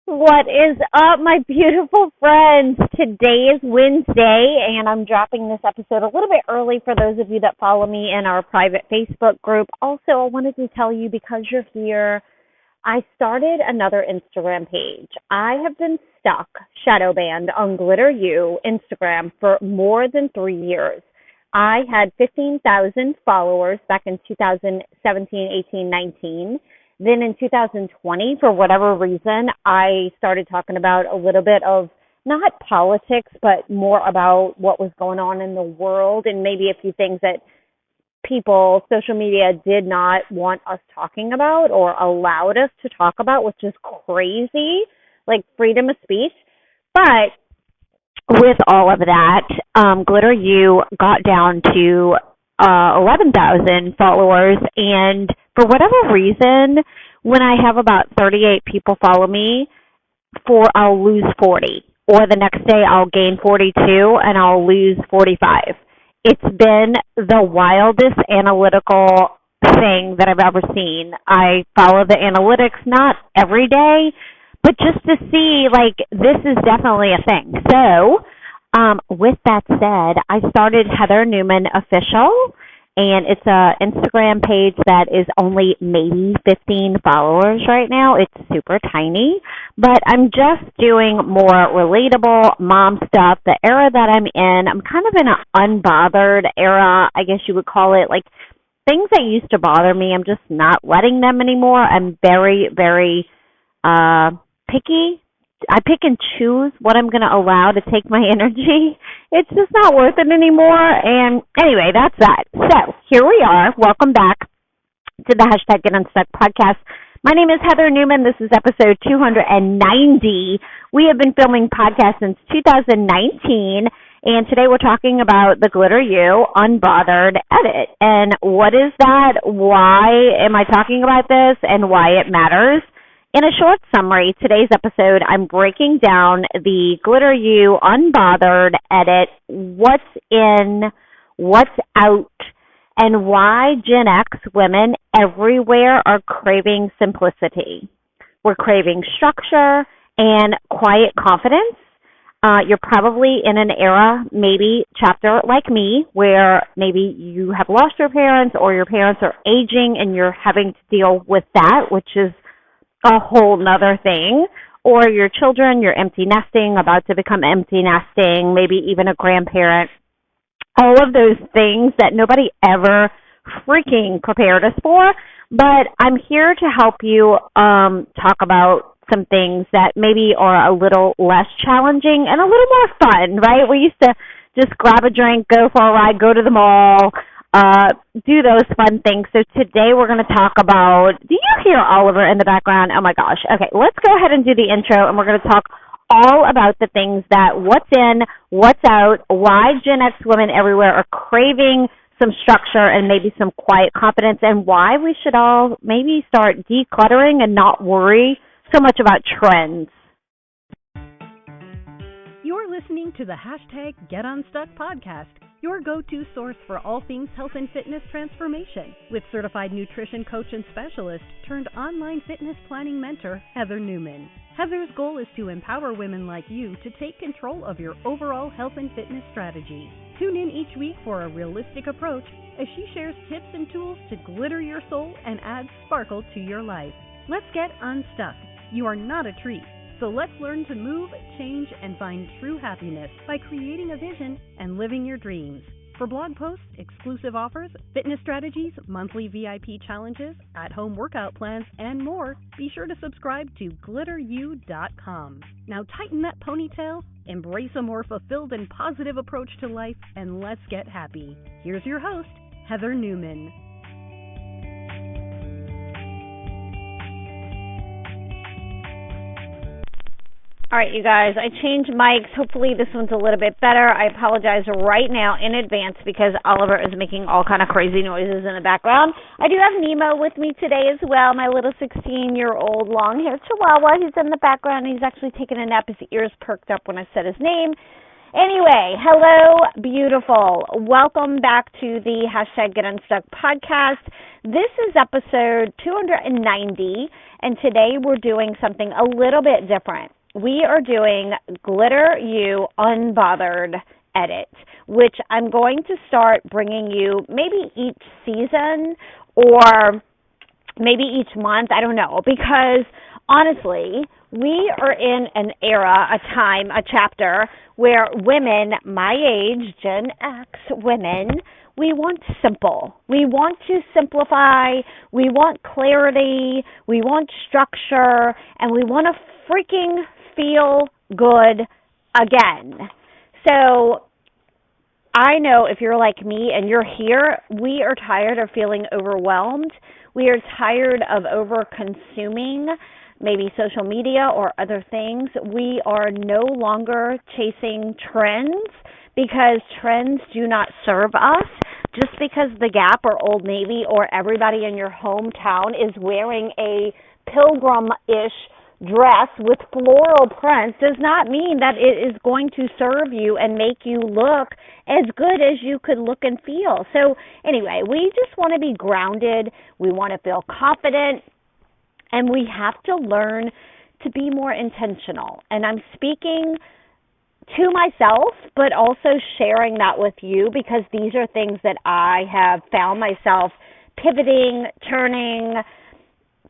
What is up, my beautiful friends? Today is Wednesday, and I'm dropping this episode a little bit early for those of you that follow me in our private Facebook group. Also, I wanted to tell you because you're here, I started another Instagram page. I have been stuck shadow banned on Glitter U Instagram for more than 3 years. I had 15,000 followers back in 2017, 18, 19. Then in 2020, for whatever reason, I started talking about a little bit of not politics, but more about what was going on in the world and maybe a few things that people, social media did not want us talking about or allowed us to talk about, which is crazy, like freedom of speech. But with all of that, Glitter U got down to 11,000 followers, and for whatever reason, when I have about 38 people follow me, I'll lose 40, or the next day I'll gain 42 and I'll lose 45. It's been the wildest analytical thing that I've ever seen. I follow the analytics not every day, but just to see, like, this is definitely a thing. So, with that said, I started Heather Newman Official, and it's a Instagram page that is only maybe 15 followers right now. It's super tiny, but I'm just doing more relatable mom stuff. The era that I'm in, I'm kind of in an unbothered era, I guess you would call it. Like, things that used to bother me, I'm just not letting them anymore. I'm very, very picky. I pick and choose what I'm going to allow to take my energy. It's just not worth it anymore. And anyway, that's that. So here we are. Welcome back to the hashtag Get Unstuck podcast. My name is Heather Newman. This is episode 290. We have been filming podcasts since 2019. And today we're talking about the Glitter U Unbothered edit. And what is that? Why am I talking about this and why it matters? In a short summary, today's episode, I'm breaking down the Glitter U Unbothered edit, what's in, what's out, and why Gen X women everywhere are craving simplicity. We're craving structure and quiet confidence. You're probably in an era, maybe chapter like me, where maybe you have lost your parents or your parents are aging and you're having to deal with that, which is a whole nother thing, or your children, you're empty nesting, about to become empty nesting, maybe even a grandparent. All of those things that nobody ever freaking prepared us for. But I'm here to help you talk about some things that maybe are a little less challenging and a little more fun, right? We used to just grab a drink, go for a ride, go to the mall, do those fun things. So today we're going to talk about, do you hear Oliver in the background? Oh my gosh. Okay, let's go ahead and do the intro, and we're going to talk all about the things that what's in, what's out, why Gen X women everywhere are craving some structure and maybe some quiet confidence, and why we should all maybe start decluttering and not worry so much about trends. You're listening to the hashtag Get Unstuck podcast, your go-to source for all things health and fitness transformation, with certified nutrition coach and specialist turned online fitness planning mentor, Heather Newman. Heather's goal is to empower women like you to take control of your overall health and fitness strategy. Tune in each week for a realistic approach as she shares tips and tools to glitter your soul and add sparkle to your life. Let's get unstuck. You are not a treat. So let's learn to move, change, and find true happiness by creating a vision and living your dreams. For blog posts, exclusive offers, fitness strategies, monthly VIP challenges, at-home workout plans, and more, be sure to subscribe to glitteru.com. Now tighten that ponytail, embrace a more fulfilled and positive approach to life, and let's get happy. Here's your host, Heather Newman. All right, you guys, I changed mics. Hopefully this one's a little bit better. I apologize right now in advance because Oliver is making all kind of crazy noises in the background. I do have Nemo with me today as well, my little 16-year-old long-haired chihuahua. He's in the background. He's actually taking a nap. His ears perked up when I said his name. Anyway, hello, beautiful. Welcome back to the hashtag Get Unstuck podcast. This is episode 290, and today we're doing something a little bit different. We are doing Glitter You Unbothered edit, which I'm going to start bringing you maybe each season or maybe each month. I don't know, because honestly, we are in an era, a time, a chapter where women my age, Gen X women, we want simple. We want to simplify. We want clarity. We want structure. And we want to freaking feel good again. So I know if you're like me and you're here, we are tired of feeling overwhelmed. We are tired of over-consuming maybe social media or other things. We are no longer chasing trends because trends do not serve us. Just because the Gap or Old Navy or everybody in your hometown is wearing a pilgrim-ish dress with floral prints does not mean that it is going to serve you and make you look as good as you could look and feel. So anyway, we just want to be grounded. We want to feel confident. And we have to learn to be more intentional. And I'm speaking to myself, but also sharing that with you because these are things that I have found myself pivoting, turning,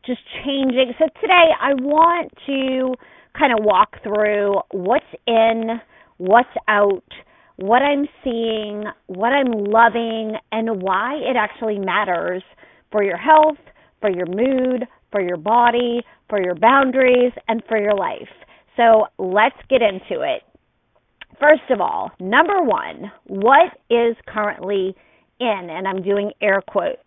just changing. So today I want to kind of walk through what's in, what's out, what I'm seeing, what I'm loving, and why it actually matters for your health, for your mood, for your body, for your boundaries, and for your life. So let's get into it. First of all, number one, what is currently in? And I'm doing air quotes.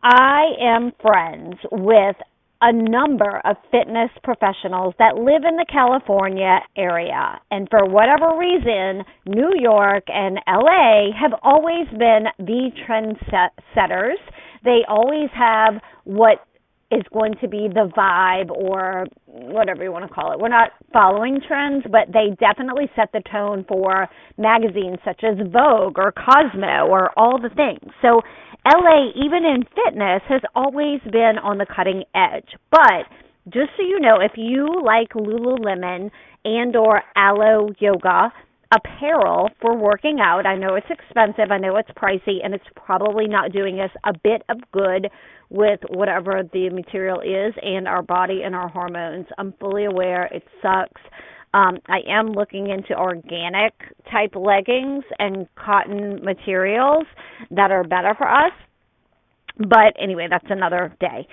I am friends with a number of fitness professionals that live in the California area. And for whatever reason, New York and LA have always been the trendsetters. They always have what is going to be the vibe or whatever you want to call it. We're not following trends, but they definitely set the tone for magazines such as Vogue or Cosmo or all the things. So LA, even in fitness, has always been on the cutting edge. But just so you know, if you like Lululemon and or Alo Yoga apparel for working out, I know it's expensive, I know it's pricey, and it's probably not doing us a bit of good with whatever the material is and our body and our hormones. I'm fully aware it sucks. I am looking into organic type leggings and cotton materials that are better for us. But anyway, that's another day.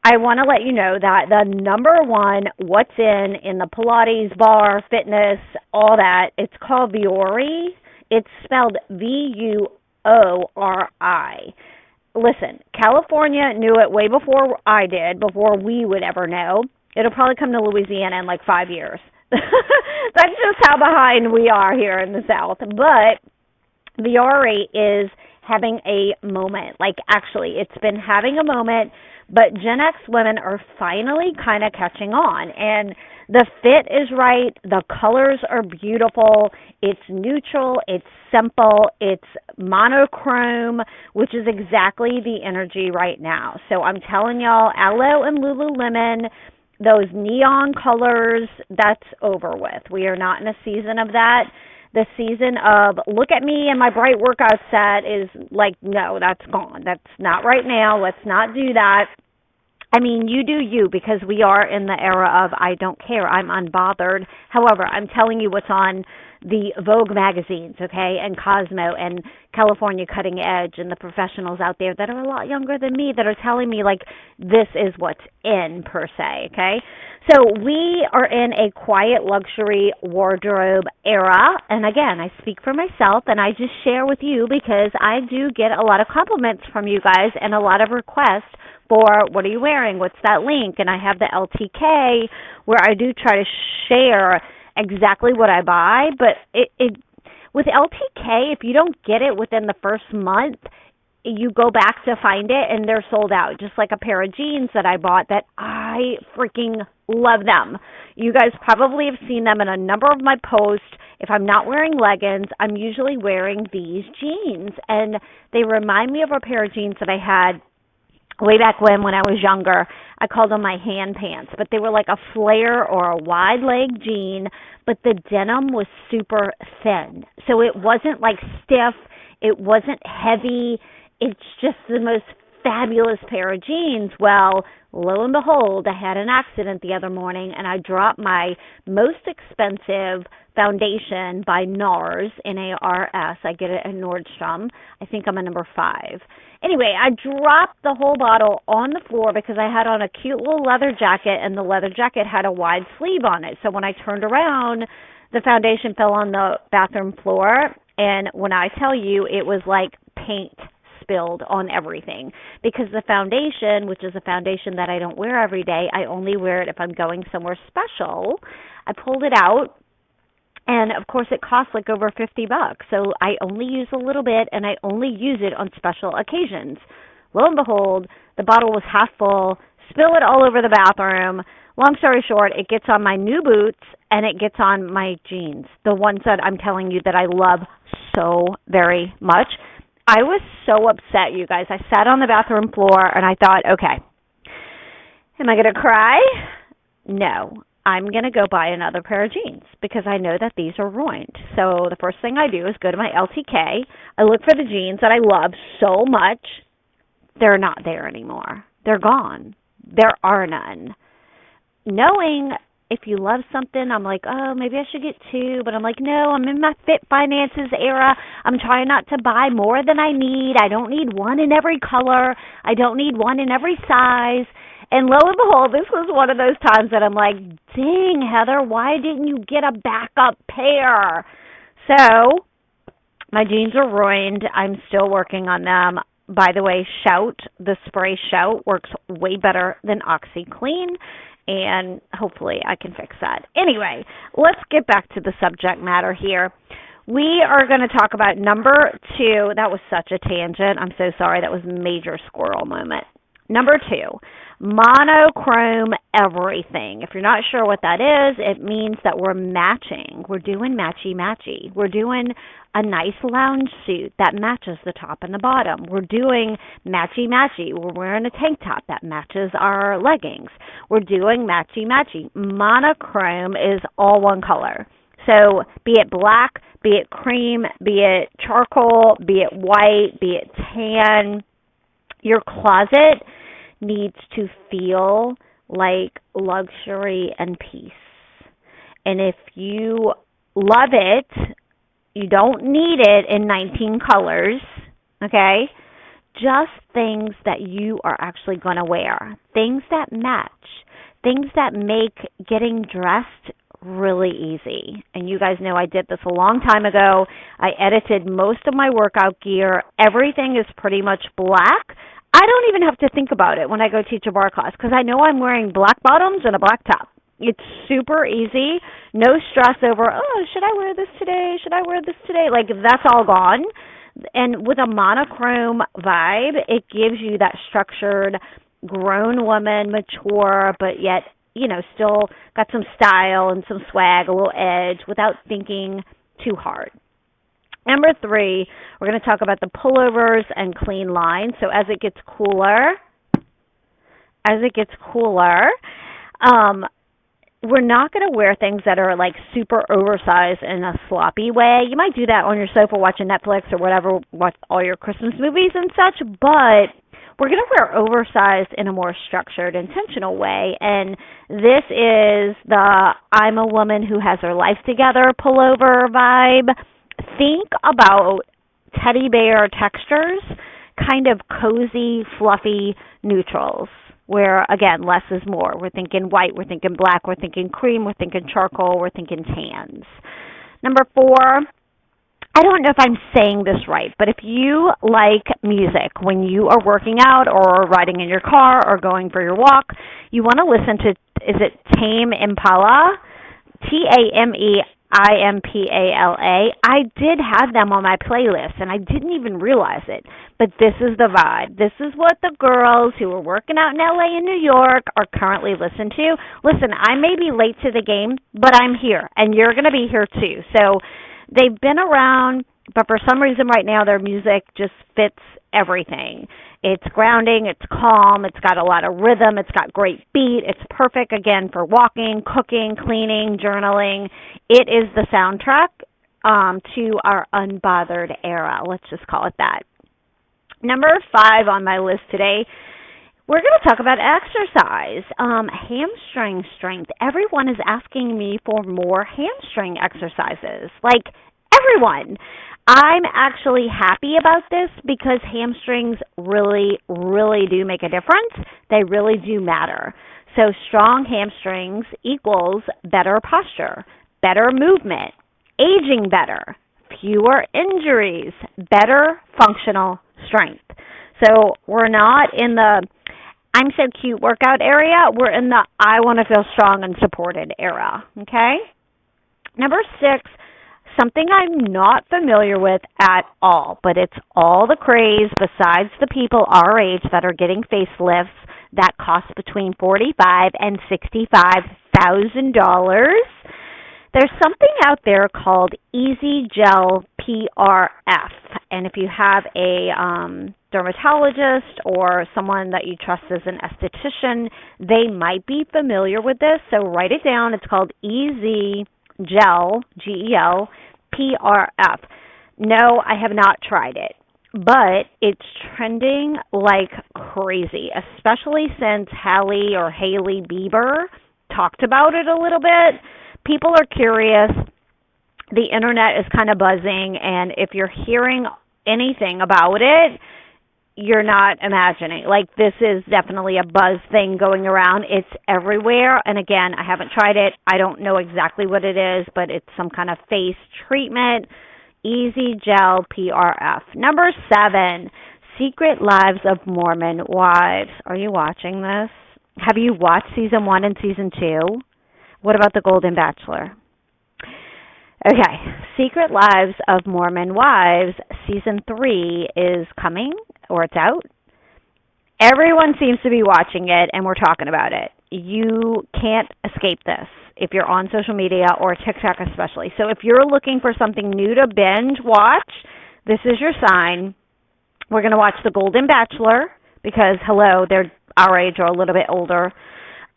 I want to let you know that the number one what's in the Pilates, bar, fitness, all that, it's called Vuori. It's spelled Vuori. Listen, California knew it way before I did, before we would ever know. It'll probably come to Louisiana in like 5 years. That's just how behind we are here in the South. But Vuori is having a moment. Like, actually, it's been having a moment, but Gen X women are finally kind of catching on. And the fit is right. The colors are beautiful. It's neutral. It's simple. It's monochrome, which is exactly the energy right now. So I'm telling y'all, Alo and Lululemon, those neon colors, that's over with. We are not in a season of that. The season of look at me and my bright workout set is like, no, that's gone. That's not right now. Let's not do that. I mean, you do you, because we are in the era of I don't care, I'm unbothered. However, I'm telling you what's on the Vogue magazines, okay, and Cosmo and California Cutting Edge and the professionals out there that are a lot younger than me that are telling me, like, this is what's in, per se, okay? So we are in a quiet luxury wardrobe era, and again, I speak for myself, and I just share with you because I do get a lot of compliments from you guys and a lot of requests for what are you wearing, what's that link, and I have the LTK where I do try to share exactly what I buy, but it with LTK, if you don't get it within the first month, you go back to find it and they're sold out, just like a pair of jeans that I bought that I freaking love them. You guys probably have seen them in a number of my posts. if I'm not wearing leggings, I'm usually wearing these jeans. And they remind me of a pair of jeans that I had way back when I was younger. I called them my hand pants, but they were like a flare or a wide leg jean, but the denim was super thin. So it wasn't like stiff, it wasn't heavy. It's just the most fabulous pair of jeans. Well, lo and behold, I had an accident the other morning and I dropped my most expensive foundation by NARS, N-A-R-S. I get it at Nordstrom. I think I'm a number 5. Anyway, I dropped the whole bottle on the floor because I had on a cute little leather jacket, and the leather jacket had a wide sleeve on it. So when I turned around, the foundation fell on the bathroom floor, and when I tell you, it was like paint spilled on everything, because the foundation, which is a foundation that I don't wear every day, I only wear it if I'm going somewhere special. I pulled it out, and of course it costs like over $50. So I only use a little bit, and I only use it on special occasions. Lo and behold, the bottle was half full, spill it all over the bathroom. Long story short, it gets on my new boots and it gets on my jeans, the ones that I'm telling you that I love so very much. I was so upset, you guys. I sat on the bathroom floor and I thought, okay, am I going to cry? No. I'm going to go buy another pair of jeans because I know that these are ruined. So the first thing I do is go to my LTK. I look for the jeans that I love so much. They're not there anymore. They're gone. There are none. Knowing if you love something, I'm like, oh, maybe I should get 2. But I'm like, no, I'm in my fit finances era. I'm trying not to buy more than I need. I don't need one in every color. I don't need one in every size. And lo and behold, this was one of those times that I'm like, dang, Heather, why didn't you get a backup pair? So my jeans are ruined. I'm still working on them. By the way, Shout, the spray Shout, works way better than OxyClean, and hopefully I can fix that. Anyway, let's get back to the subject matter here. We are going to talk about number 2. That was such a tangent. I'm so sorry. That was a major squirrel moment. Number 2, monochrome everything. If you're not sure what that is, it means that we're matching. We're doing matchy-matchy. We're doing a nice lounge suit that matches the top and the bottom. We're doing matchy-matchy. We're wearing a tank top that matches our leggings. We're doing matchy-matchy. Monochrome is all one color. So be it black, be it cream, be it charcoal, be it white, be it tan, your closet needs to feel like luxury and peace. And if you love it, you don't need it in 19 colors, okay? Just things that you are actually going to wear. Things that match. Things that make getting dressed really easy. And you guys know I did this a long time ago. I edited most of my workout gear. Everything is pretty much black. I don't even have to think about it when I go teach a bar class because I know I'm wearing black bottoms and a black top. It's super easy. No stress over, oh, should I wear this today? Should I wear this today? Like, that's all gone. And with a monochrome vibe, it gives you that structured, grown woman, mature, but yet, you know, still got some style and some swag, a little edge without thinking too hard. Number 3, we're going to talk about the pullovers and clean lines. So as it gets cooler, we're not going to wear things that are like super oversized in a sloppy way. You might do that on your sofa watching Netflix or whatever, watch all your Christmas movies and such, but we're going to wear oversized in a more structured, intentional way. And this is the I'm a woman who has her life together pullover vibe. Think about teddy bear textures, kind of cozy, fluffy neutrals, where, again, less is more. We're thinking white, we're thinking black, we're thinking cream, we're thinking charcoal, we're thinking tans. Number 4, I don't know if I'm saying this right, but if you like music when you are working out or riding in your car or going for your walk, you want to listen to, is it Tame Impala? Tame Impala. I did have them on my playlist, and I didn't even realize it. But this is the vibe. This is what the girls who are working out in LA and New York are currently listening to. Listen, I may be late to the game, but I'm here, and you're going to be here too. So they've been around, but for some reason right now their music just fits everything. It's grounding, it's calm, it's got a lot of rhythm, it's got great beat, it's perfect, again, for walking, cooking, cleaning, journaling. It is the soundtrack to our unbothered era. Let's just call it that. Number 5 on my list today, we're going to talk about exercise. Hamstring strength. Everyone is asking me for more hamstring exercises. Like, everyone. I'm actually happy about this because hamstrings really, really do make a difference. They really do matter. So strong hamstrings equals better posture, better movement, aging better, fewer injuries, better functional strength. So we're not in the I'm so cute workout area. We're in the I want to feel strong and supported era. Okay? Number 6, something I'm not familiar with at all, but it's all the craze besides the people our age that are getting facelifts that cost between $45,000 and $65,000. There's something out there called EZ Gel PRF, and if you have a dermatologist or someone that you trust as an esthetician, they might be familiar with this, so write it down. It's called EZ Gel, GEL, PRF. No, I have not tried it, but it's trending like crazy, especially since Hailey Bieber talked about it a little bit. People are curious. The internet is kind of buzzing, and if you're hearing anything about it, you're not imagining. Like, this is definitely a buzz thing going around. It's everywhere. And again, I haven't tried it. I don't know exactly what it is, but it's some kind of face treatment. EZ Gel PRF. Number 7, Secret Lives of Mormon Wives. Are you watching this? Have you watched season 1 and season 2? What about The Golden Bachelor? Okay, Secret Lives of Mormon Wives, season 3 is coming, or it's out. Everyone seems to be watching it, and we're talking about it. You can't escape this if you're on social media or TikTok especially. So if you're looking for something new to binge watch, this is your sign. We're going to watch The Golden Bachelor because, hello, they're our age or a little bit older.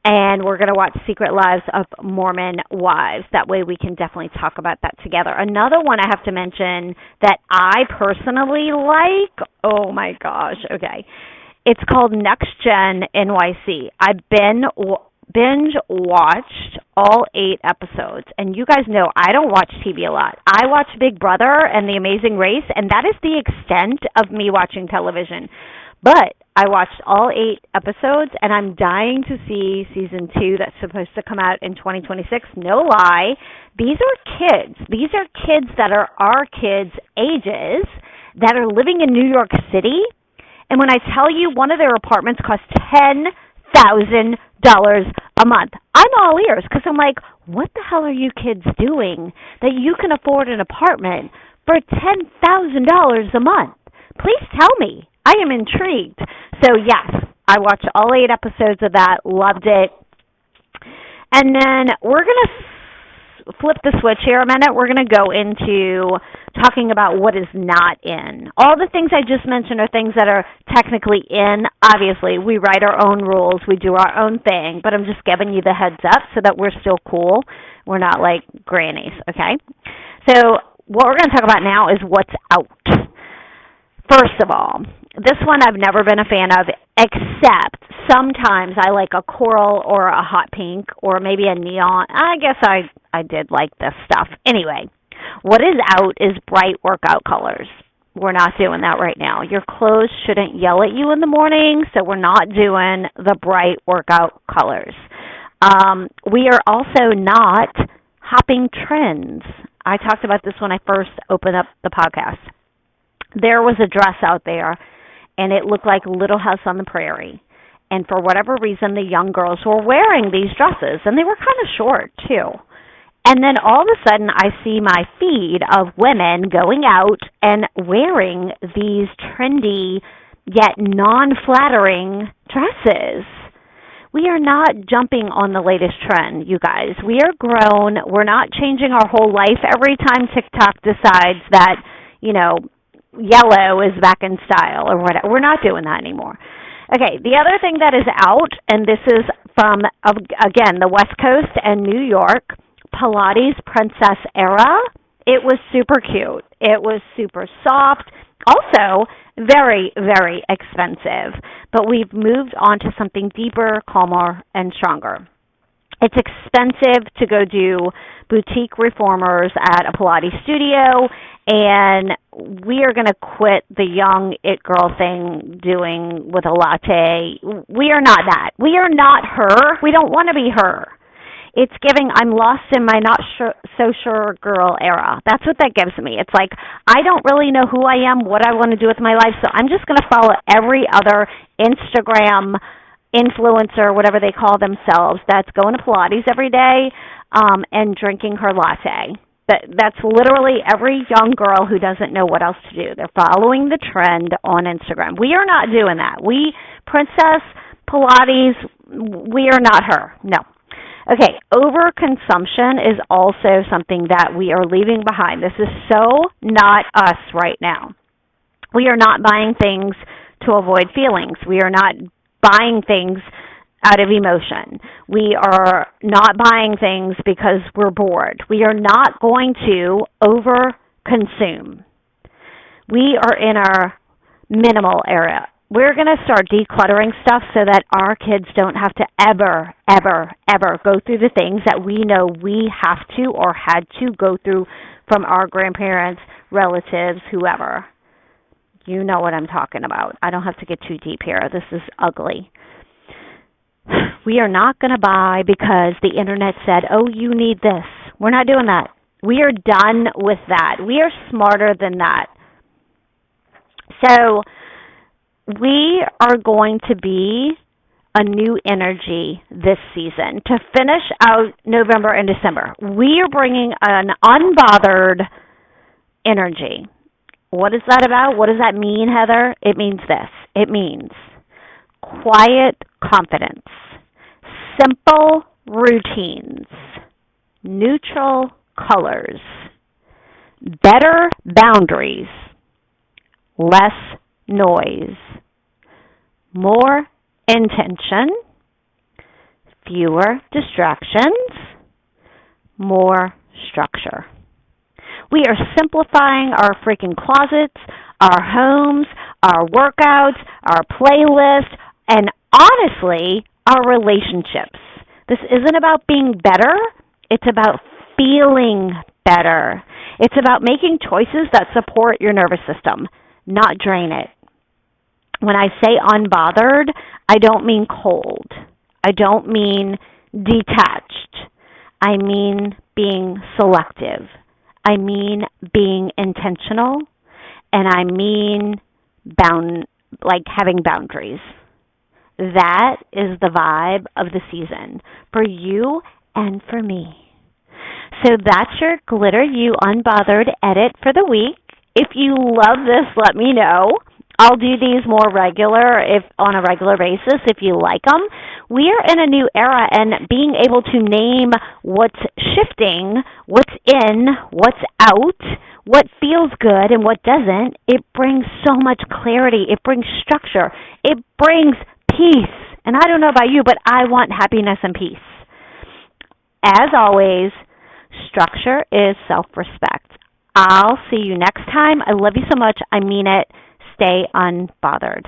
And we're going to watch Secret Lives of Mormon Wives. That way we can definitely talk about that together. Another one I have to mention that I personally like, oh my gosh, okay. It's called Next Gen NYC. I've binge watched all 8 episodes. And you guys know I don't watch TV a lot. I watch Big Brother and The Amazing Race, and that is the extent of me watching television. But I watched all 8 episodes, and I'm dying to see season 2 that's supposed to come out in 2026. No lie. These are kids. These are kids that are our kids' ages that are living in New York City. And when I tell you one of their apartments costs $10,000 a month, I'm all ears because I'm like, what the hell are you kids doing that you can afford an apartment for $10,000 a month? Please tell me. I am intrigued. So, yes, I watched all 8 episodes of that, loved it. And then we're going to flip the switch here a minute. We're going to go into talking about what is not in. All the things I just mentioned are things that are technically in. Obviously, we write our own rules. We do our own thing. But I'm just giving you the heads up so that we're still cool. We're not like grannies, okay? So what we're going to talk about now is what's out. First of all, this one I've never been a fan of, except sometimes I like a coral or a hot pink or maybe a neon. I guess I did like this stuff. Anyway, what is out is bright workout colors. We're not doing that right now. Your clothes shouldn't yell at you in the morning, so we're not doing the bright workout colors. We are also not hopping trends. I talked about this when I first opened up the podcast. There was a dress out there, and it looked like Little House on the Prairie. And for whatever reason, the young girls were wearing these dresses, and they were kind of short, too. And then all of a sudden I see my feed of women going out and wearing these trendy yet non-flattering dresses. We are not jumping on the latest trend, you guys. We are grown. We're not changing our whole life every time TikTok decides that, yellow is back in style or whatever. We're not doing that anymore. Okay, the other thing that is out, and this is from, again, the West Coast and New York, Pilates Princess Era. It was super cute. It was super soft. Also, very, very expensive. But we've moved on to something deeper, calmer, and stronger. It's expensive to go do boutique reformers at a Pilates studio, and we are going to quit the young it girl thing doing with a latte. We are not that. We are not her. We don't want to be her. It's giving I'm lost in my not so sure girl era. That's what that gives me. It's like I don't really know who I am, what I want to do with my life, so I'm just going to follow every other Instagram influencer, whatever they call themselves, that's going to Pilates every day and drinking her latte. That's literally every young girl who doesn't know what else to do. They're following the trend on Instagram. We are not doing that. Princess Pilates, we are not her. No. Okay, overconsumption is also something that we are leaving behind. This is so not us right now. We are not buying things to avoid feelings. We are not buying things out of emotion. We are not buying things because we're bored. We are not going to overconsume. We are in our minimal era. We're going to start decluttering stuff so that our kids don't have to ever go through the things that we know we have to or had to go through from our grandparents, relatives, whoever. You know what I'm talking about. I don't have to get too deep here. This is ugly. We are not going to buy because the internet said, oh, you need this. We're not doing that. We are done with that. We are smarter than that. So we are going to be a new energy this season. To finish out November and December, we are bringing an unbothered energy. What is that about? What does that mean, Heather? It means this. It means quiet confidence, simple routines, neutral colors, better boundaries, less noise, more intention, fewer distractions, more structure. We are simplifying our freaking closets, our homes, our workouts, our playlist, and honestly, our relationships. This isn't about being better. It's about feeling better. It's about making choices that support your nervous system, not drain it. When I say unbothered, I don't mean cold. I don't mean detached. I mean being selective. I mean being intentional. And I mean having boundaries. That is the vibe of the season for you and for me. So that's your Glitter You Unbothered edit for the week. If you love this, let me know. I'll do these more on a regular basis if you like them. We are in a new era, and being able to name what's shifting, what's in, what's out, what feels good and what doesn't, it brings so much clarity. It brings structure. It brings peace. And I don't know about you, but I want happiness and peace. As always, structure is self-respect. I'll see you next time. I love you so much. I mean it. Stay unbothered.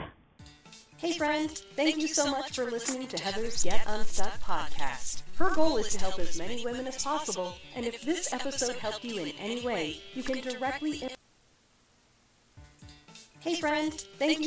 Hey friend, thank you so much for listening to Heather's Get Unstuck podcast. Her goal is to help as many women as possible, and if this episode helped you in any way, you can directly... Hey friend, thank you.